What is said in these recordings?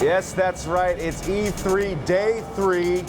Yes, that's right. It's E3 Day 3.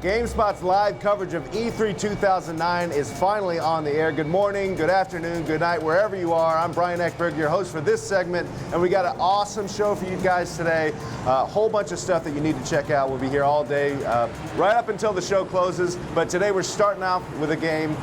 GameSpot's live coverage of E3 2009 is finally on the air. Good morning, good afternoon, good night, wherever you are. I'm Brian Eckberg, your host for this segment, and we got an awesome show for you guys today. A whole bunch of stuff that you need to check out. We'll be here all day, right up until the show closes. But today we're starting off with a game.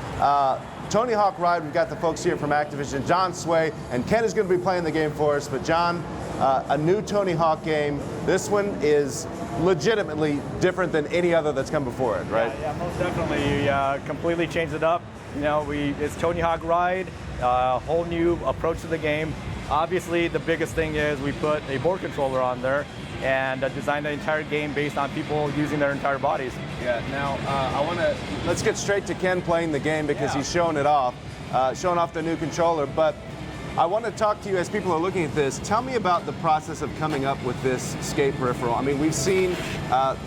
Tony Hawk Ride, we've got the folks here from Activision, John Sway, and Ken is going to be playing the game for us. But John, a new Tony Hawk game. This one is legitimately different than any other that's come before it, right? Yeah, most definitely. You completely changed it up. You know, it's Tony Hawk Ride, a whole new approach to the game. Obviously, the biggest thing is we put a board controller on there and designed the entire game based on people using their entire bodies. Yeah, now let's get straight to Ken playing the game because he's showing it off, showing off the new controller. But I want to talk to you as people are looking at this. Tell me about the process of coming up with this skate peripheral. I mean, we've seen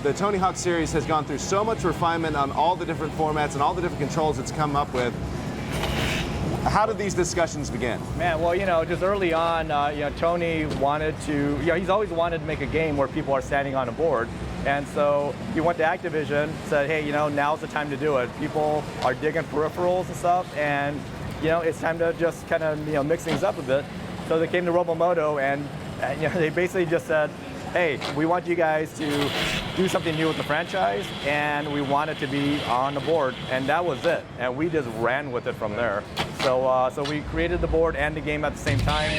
the Tony Hawk series has gone through so much refinement on all the different formats and all the different controls it's come up with. How did these discussions begin? Man, well, you know, just early on, Tony wanted to, he's always wanted to make a game where people are standing on a board. And so he went to Activision, said, hey, now's the time to do it. People are digging peripherals and stuff, and it's time to just kind of, mix things up a bit. So they came to Robomoto and, they basically just said, hey, we want you guys to do something new with the franchise, and we want it to be on the board. And that was it. And we just ran with it from there. So we created the board and the game at the same time,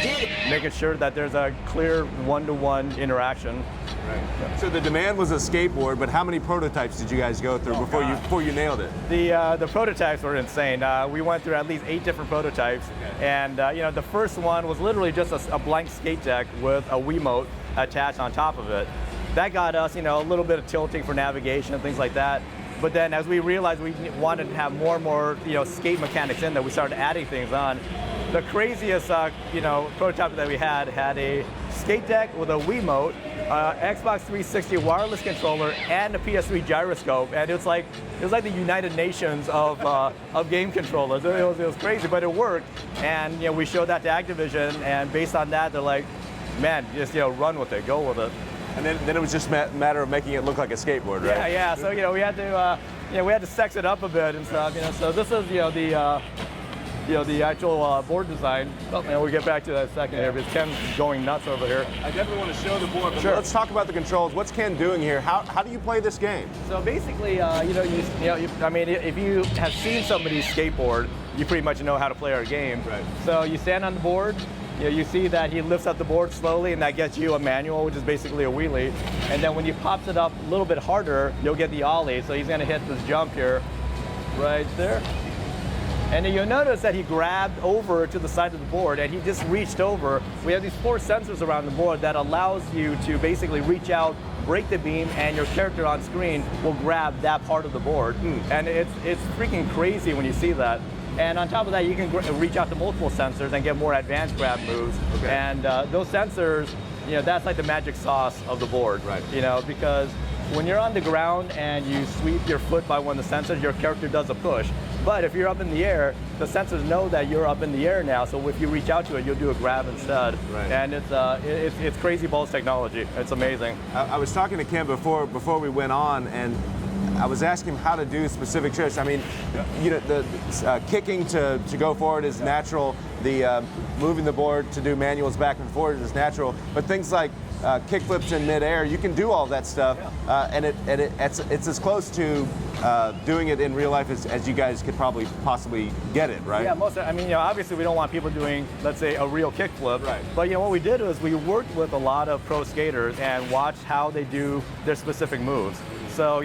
making sure that there's a clear one-to-one interaction. Right. So the demand was a skateboard, but how many prototypes did you guys go through before you nailed it? The prototypes were insane. We went through at least 8 different prototypes, and the first one was literally just a blank skate deck with a Wiimote attached on top of it. That got us, a little bit of tilting for navigation and things like that. But then as we realized we wanted to have more and more, skate mechanics in there, we started adding things on. The craziest, prototype that we had a skate deck with a Wiimote, Xbox 360 wireless controller, and a PS3 gyroscope, and it was like the United Nations of game controllers. It was crazy, but it worked. And we showed that to Activision, and based on that, they're like, man, just run with it, go with it. And then it was just a matter of making it look like a skateboard, right? Yeah. So we had to sex it up a bit and stuff. So this is the actual board design. Oh, we'll get back to that in a second here because Ken's going nuts over here. I definitely want to show the board. But sure. Let's talk about the controls. What's Ken doing here? How do you play this game? So basically, I mean, if you have seen somebody skateboard, you pretty much know how to play our game. Right. So you stand on the board. You see that he lifts up the board slowly, and that gets you a manual, which is basically a wheelie. And then when he pops it up a little bit harder, you'll get the ollie. So he's going to hit this jump here, right there. And then you'll notice that he grabbed over to the side of the board, and he just reached over. We have these 4 sensors around the board that allows you to basically reach out, break the beam, and your character on screen will grab that part of the board. And it's freaking crazy when you see that. And on top of that, you can reach out to multiple sensors and get more advanced grab moves. Okay. And those sensors, that's like the magic sauce of the board. Right. Because when you're on the ground and you sweep your foot by one of the sensors, your character does a push. But if you're up in the air, the sensors know that you're up in the air now. So if you reach out to it, you'll do a grab instead. Right. And it's crazy balls technology. It's amazing. I was talking to Ken before we went on, and I was asking him how to do specific tricks. I mean, the kicking to go forward is natural. The moving the board to do manuals back and forward is natural. But things like kick flips in midair, you can do all that stuff, and it's as close to doing it in real life as you guys could probably possibly get it, right? Yeah, obviously we don't want people doing, let's say, a real kick flip. Right. But what we did was we worked with a lot of pro skaters and watched how they do their specific moves. So,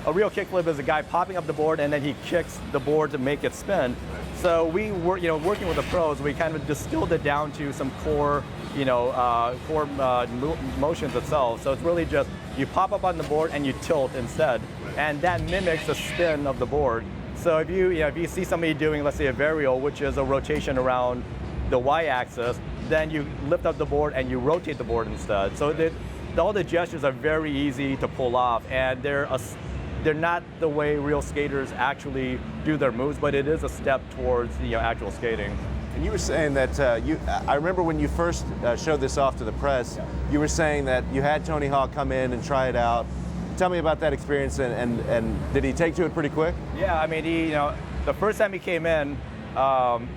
a real kickflip is a guy popping up the board and then he kicks the board to make it spin. Right. So we were, working with the pros, we kind of distilled it down to some core, motions itself. So it's really just you pop up on the board and you tilt instead, and that mimics the spin of the board. So if you see somebody doing, let's say, a varial, which is a rotation around the y-axis, then you lift up the board and you rotate the board instead. So all the gestures are very easy to pull off, and they're not the way real skaters actually do their moves, but it is a step towards actual skating. And you were saying that I remember when you first showed this off to the press, you were saying that you had Tony Hawk come in and try it out. Tell me about that experience, and did he take to it pretty quick? Yeah, I mean, the first time he came in,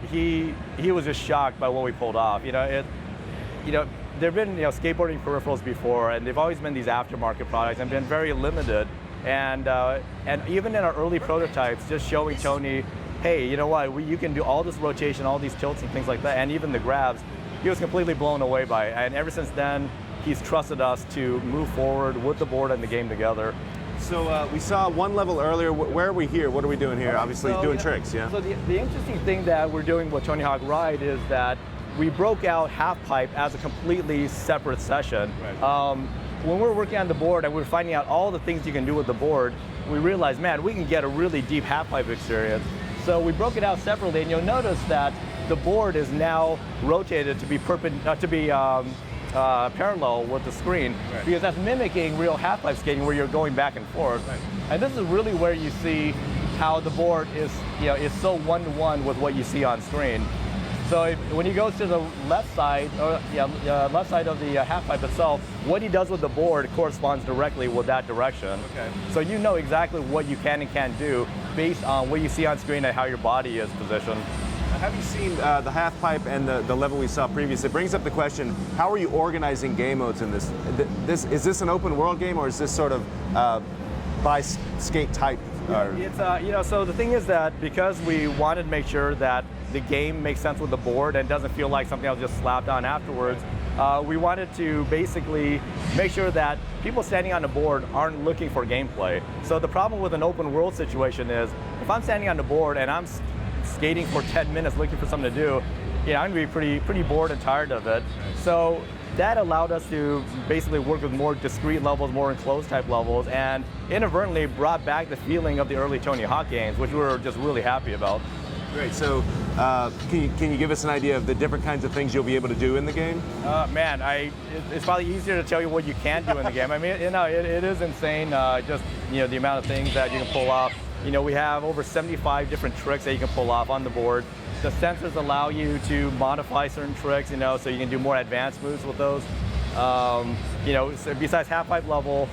he was just shocked by what we pulled off. There've been skateboarding peripherals before, and they've always been these aftermarket products and been very limited. And even in our early prototypes, just showing Tony, hey, you know what, you can do all this rotation, all these tilts and things like that, and even the grabs, he was completely blown away by it. And ever since then, he's trusted us to move forward with the board and the game together. So we saw one level earlier. Where are we here? What are we doing here? Obviously doing tricks, yeah? So the interesting thing that we're doing with Tony Hawk Ride is that we broke out Halfpipe as a completely separate session. Right. When we're working on the board and we're finding out all the things you can do with the board, we realized, man, we can get a really deep Halfpipe experience. So we broke it out separately, and you'll notice that the board is now rotated to be parallel with the screen, right, because that's mimicking real half-pipe skating where you're going back and forth. Right. And this is really where you see how the board is so one-to-one with what you see on screen. So when you go to the left side, left side of the half-pipe itself, what he does with the board corresponds directly with that direction. Okay. So you know exactly what you can and can't do based on what you see on screen and how your body is positioned. Have you seen the Halfpipe and the level we saw previously? It brings up the question, how are you organizing game modes in this? Is this an open world game, or is this sort of by skate type? It's so the thing is that because we wanted to make sure that the game makes sense with the board and doesn't feel like something else just slapped on afterwards, we wanted to basically make sure that people standing on the board aren't looking for gameplay. So the problem with an open world situation is, if I'm standing on the board and I'm skating for 10 minutes looking for something to do, I'm going to be pretty bored and tired of it. So that allowed us to basically work with more discrete levels, more enclosed type levels, and inadvertently brought back the feeling of the early Tony Hawk games, which we were just really happy about. Great. So can you give us an idea of the different kinds of things you'll be able to do in the game? Man, it's probably easier to tell you what you can't do in the game. I mean, it is insane, just the amount of things that you can pull off. We have over 75 different tricks that you can pull off on the board. The sensors allow you to modify certain tricks, so you can do more advanced moves with those. So besides Halfpipe level,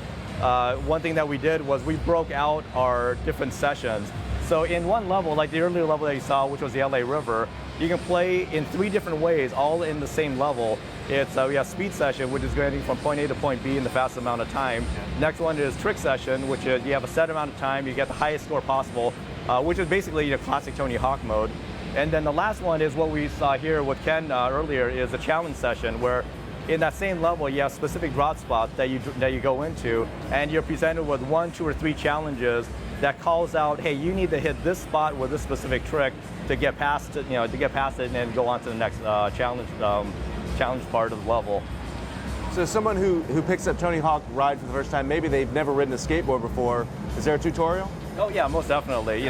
one thing that we did was we broke out our different sessions. So in one level, like the earlier level that you saw, which was the LA River, you can play in 3 different ways, all in the same level. It's we have speed session, which is going from point A to point B in the fastest amount of time. Next one is trick session, which is you have a set amount of time, you get the highest score possible, which is basically classic Tony Hawk mode. And then the last one is what we saw here with Ken earlier, is a challenge session, where in that same level you have specific drop spots that you go into, and you're presented with 1, 2, or 3 challenges that calls out, hey, you need to hit this spot with this specific trick to get past it, and then go on to the next challenge part of the level. So someone who picks up Tony Hawk Ride for the first time, maybe they've never ridden a skateboard before, is there a tutorial? Oh yeah, most definitely.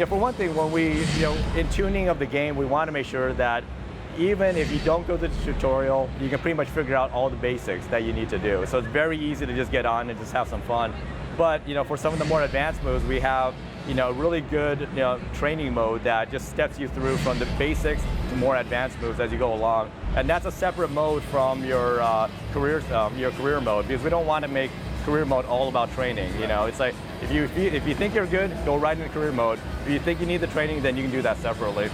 For one thing, when we, in tuning of the game, we want to make sure that even if you don't go to the tutorial, you can pretty much figure out all the basics that you need to do. So it's very easy to just get on and just have some fun. But for some of the more advanced moves, we have really good training mode that just steps you through from the basics to more advanced moves as you go along. And that's a separate mode from your career mode, because we don't want to make career mode all about training. It's like if you think you're good, go right into career mode. If you think you need the training, then you can do that separately.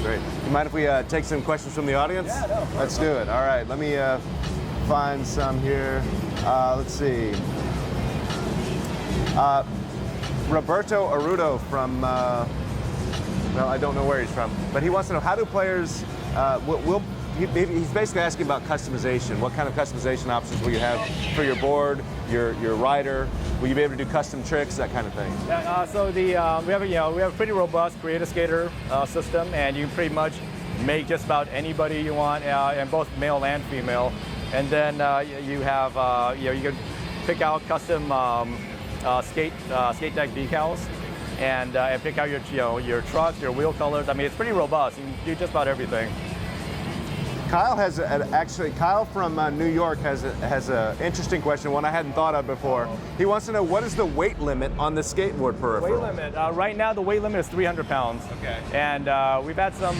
Great. You mind if we take some questions from the audience? Yeah, no. Let's do it. All right, let me find some here. Let's see. Roberto Arudo from, well, I don't know where he's from, but he wants to know, how do players, he's basically asking about customization. What kind of customization options will you have for your board, your rider? Will you be able to do custom tricks, that kind of thing? Yeah, so we have a pretty robust Create a Skater system, and you can pretty much make just about anybody you want, and both male and female. And then you have you can pick out custom skate deck decals, and pick out your trucks, your wheel colors. I mean, it's pretty robust. You can do just about everything. Kyle has Kyle from New York has an interesting question, one I hadn't thought of before. He wants to know, what is the weight limit on the skateboard peripheral? Weight limit. Right now, the weight limit is 300 pounds. Okay. And we've had some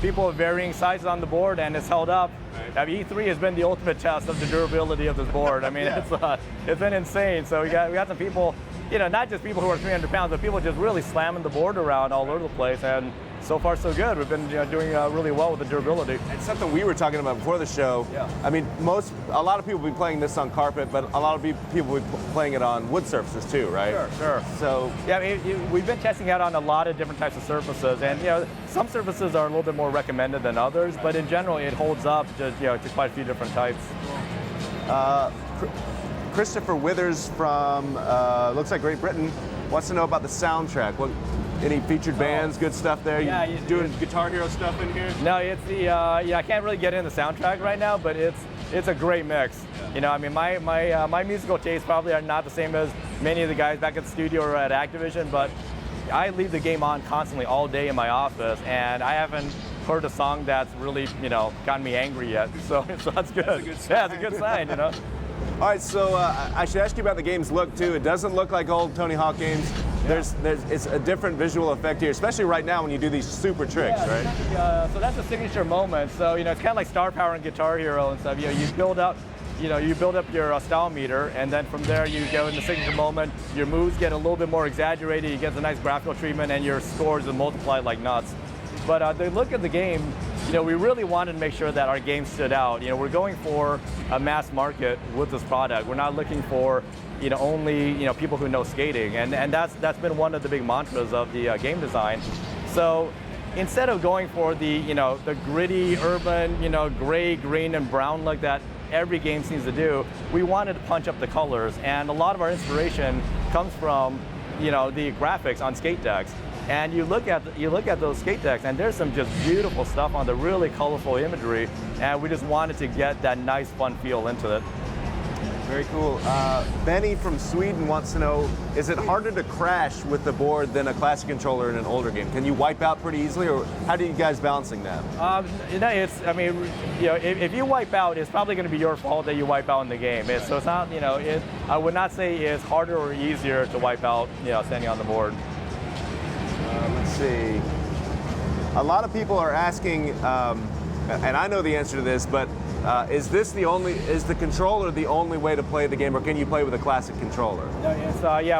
people of varying sizes on the board, and it's held up. Right. I mean, E3 has been the ultimate test of the durability of this board. I mean, it's been insane. So we got some people, not just people who are 300 pounds, but people just really slamming the board around all over the place. And so far, so good. We've been doing really well with the durability. It's something we were talking about before the show. Yeah. I mean, a lot of people will be playing this on carpet, but a lot of people will be playing it on wood surfaces too, right? Sure. So yeah, we've been testing out on a lot of different types of surfaces, and some surfaces are a little bit more recommended than others, but in general, it holds up to quite a few different types. Christopher Withers from looks like Great Britain wants to know about the soundtrack. Any featured bands, good stuff there? Yeah, you doing Guitar Hero stuff in here? No, it's the I can't really get into the soundtrack right now, but it's a great mix. Yeah. I mean, my musical tastes probably are not the same as many of the guys back at the studio or at Activision, but I leave the game on constantly all day in my office, and I haven't heard a song that's really gotten me angry yet. So that's good. That's a good sign. Yeah, it's a good sign. All right, so I should ask you about the game's look too. It doesn't look like old Tony Hawk games. It's a different visual effect here, especially right now when you do these super tricks, right? So that's a signature moment. So it's kind of like Star Power and Guitar Hero and stuff. You build up, you build up your style meter, and then from there you go in the signature moment. Your moves get a little bit more exaggerated. You get the nice graphical treatment, and your scores are multiplied like nuts. But the look of the game, we really wanted to make sure that our game stood out. We're going for a mass market with this product. We're not looking for only people who know skating, and that's been one of the big mantras of the game design. So instead of going for the the gritty urban gray, green, and brown look that every game seems to do, we wanted to punch up the colors, and a lot of our inspiration comes from the graphics on skate decks. And you look at those skate decks, and there's some just beautiful stuff on the really colorful imagery, and we just wanted to get that nice, fun feel into it. Very cool. Benny from Sweden wants to know, is it harder to crash with the board than a classic controller in an older game? Can you wipe out pretty easily, or how do you guys balancing that? If you wipe out, it's probably going to be your fault that you wipe out in the game. So it's not, I would not say it's harder or easier to wipe out, standing on the board. Let's see. A lot of people are asking, and I know the answer to this, but is the controller the only way to play the game, or can you play with a classic controller? No,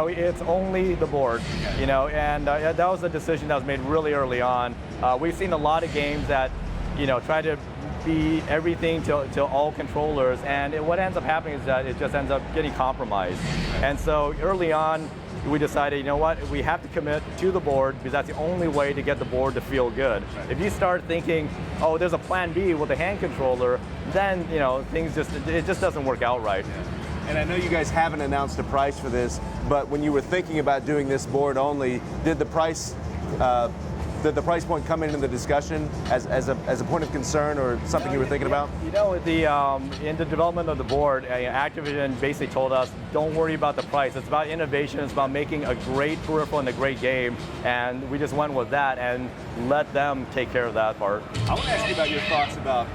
it's only the board, and that was a decision that was made really early on. We've seen a lot of games that, try to be everything to all controllers, and what ends up happening is that it just ends up getting compromised. And so early on, we decided, we have to commit to the board, because that's the only way to get the board to feel good. Right. If you start thinking, oh, there's a plan B with a hand controller, then it just doesn't work out right. Yeah. And I know you guys haven't announced a price for this, but when you were thinking about doing this board only, did the price point come into the discussion as a point of concern, or something you were thinking about? In the development of the board, Activision basically told us, don't worry about the price. It's about innovation. It's about making a great peripheral and a great game. And we just went with that and let them take care of that part. I want to ask you about your thoughts about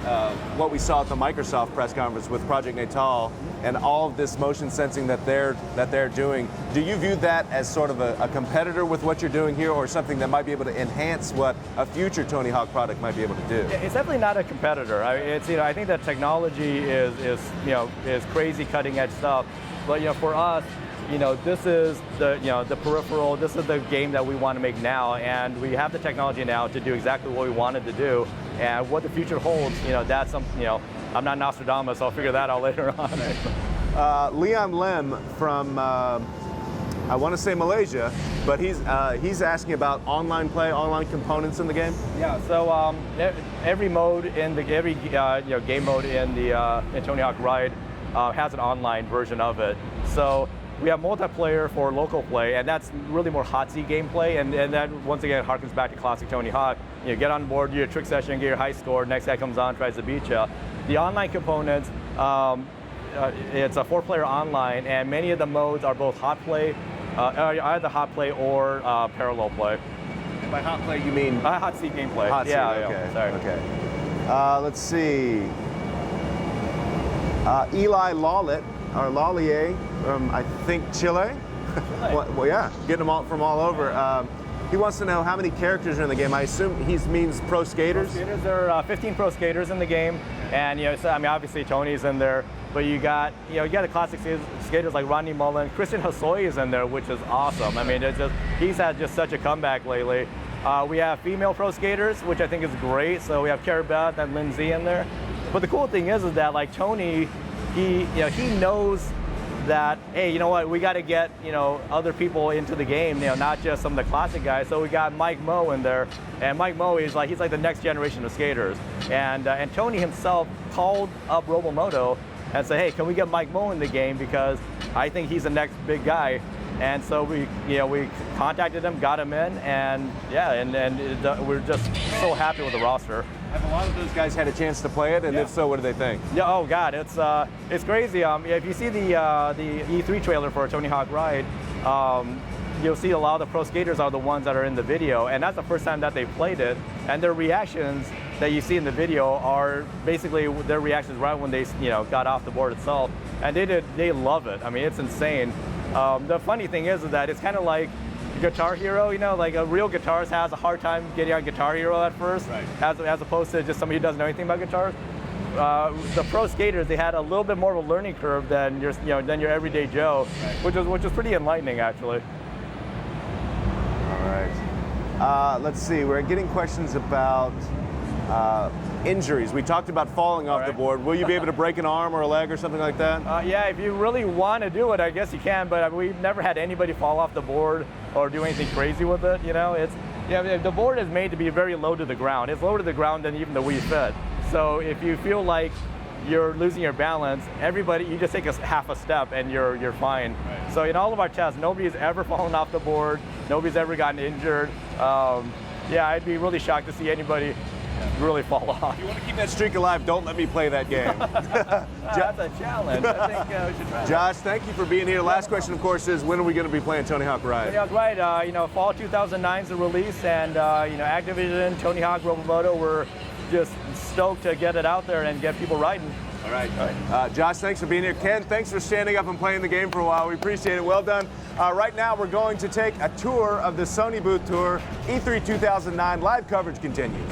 what we saw at the Microsoft press conference with Project Natal and all of this motion sensing that they're doing. Do you view that as sort of a competitor with what you're doing here, or something that might be able to enhance what a future Tony Hawk product might be able to do? It's definitely not a competitor. I think that technology is crazy cutting edge stuff, but for us, this is the peripheral. This is the game that we want to make now, and we have the technology now to do exactly what we wanted to do. And what the future holds, that's something. I'm not Nostradamus, so I'll figure that out later on. Leon Lem from I want to say Malaysia, but he's asking about online play, online components in the game. Yeah. So every mode in every game mode in Tony Hawk Ride has an online version of it. So we have multiplayer for local play, and that's really more hot seat gameplay, and that once again harkens back to classic Tony Hawk. Get on board, do your trick session, get your high score, next guy comes on, tries to beat you. The online components, it's a 4-player online, and many of the modes are both hot play, either hot play or parallel play. And by hot play, you mean? Hot seat gameplay. Hot seat, yeah, okay. Sorry. Okay. Let's see. Eli Lawlett, or Lallier, from I think Chile. Well, yeah, getting them all from all over. He wants to know how many characters are in the game. I assume he means pro skaters. There are 15 pro skaters in the game, and so, I mean, obviously Tony's in there, but you got the classic skaters like Rodney Mullen. Christian Hosoi is in there, which is awesome. I mean, he's had just such a comeback lately. We have female pro skaters, which I think is great. So we have Cara Beth and Lindsay in there. But the cool thing is that like Tony, he knows that, hey, you know what, we got to get other people into the game, not just some of the classic guys. So we got Mike Moe in there, and Mike Moe is he's like the next generation of skaters. And Tony himself called up Robomoto and said, hey, can we get Mike Moe in the game, because I think he's the next big guy. And so we contacted him, got him in, and we're just so happy with the roster. Have a lot of those guys had a chance to play it, and if so, what do they think? Yeah, oh God, it's crazy. If you see the E3 trailer for Tony Hawk Ride, you'll see a lot of the pro skaters are the ones that are in the video, and that's the first time that they played it. And their reactions that you see in the video are basically their reactions right when they got off the board itself, and they love it. I mean, it's insane. The funny thing is that it's kind of like Guitar Hero, like a real guitarist has a hard time getting on Guitar Hero at first, right, as opposed to just somebody who doesn't know anything about guitars. The pro skaters, they had a little bit more of a learning curve than your everyday Joe, right, which is pretty enlightening, actually. All right. Let's see. We're getting questions about injuries. We talked about falling off the board. Will you be able to break an arm or a leg or something like that? Yeah, if you really want to do it, I guess you can, but we've never had anybody fall off the board or do anything crazy with it. The board is made to be very low to the ground. It's lower to the ground than even the Wii Fit. So if you feel like you're losing your balance, you just take half a step and you're fine. Right. So in all of our tests, nobody's ever fallen off the board. Nobody's ever gotten injured. I'd be really shocked to see anybody really fall off. If you want to keep that streak alive, don't let me play that game. That's a challenge. I think we should try Josh, thank you for being here. Last question, of course, is when are we going to be playing Tony Hawk Ride? Tony Hawk Ride, fall 2009 is the release, and Activision, Tony Hawk, Robomoto, we're just stoked to get it out there and get people riding. All right. Josh, thanks for being here. Ken, thanks for standing up and playing the game for a while. We appreciate it. Well done. Right now, we're going to take a tour of the Sony booth tour. E3 2009 live coverage continues.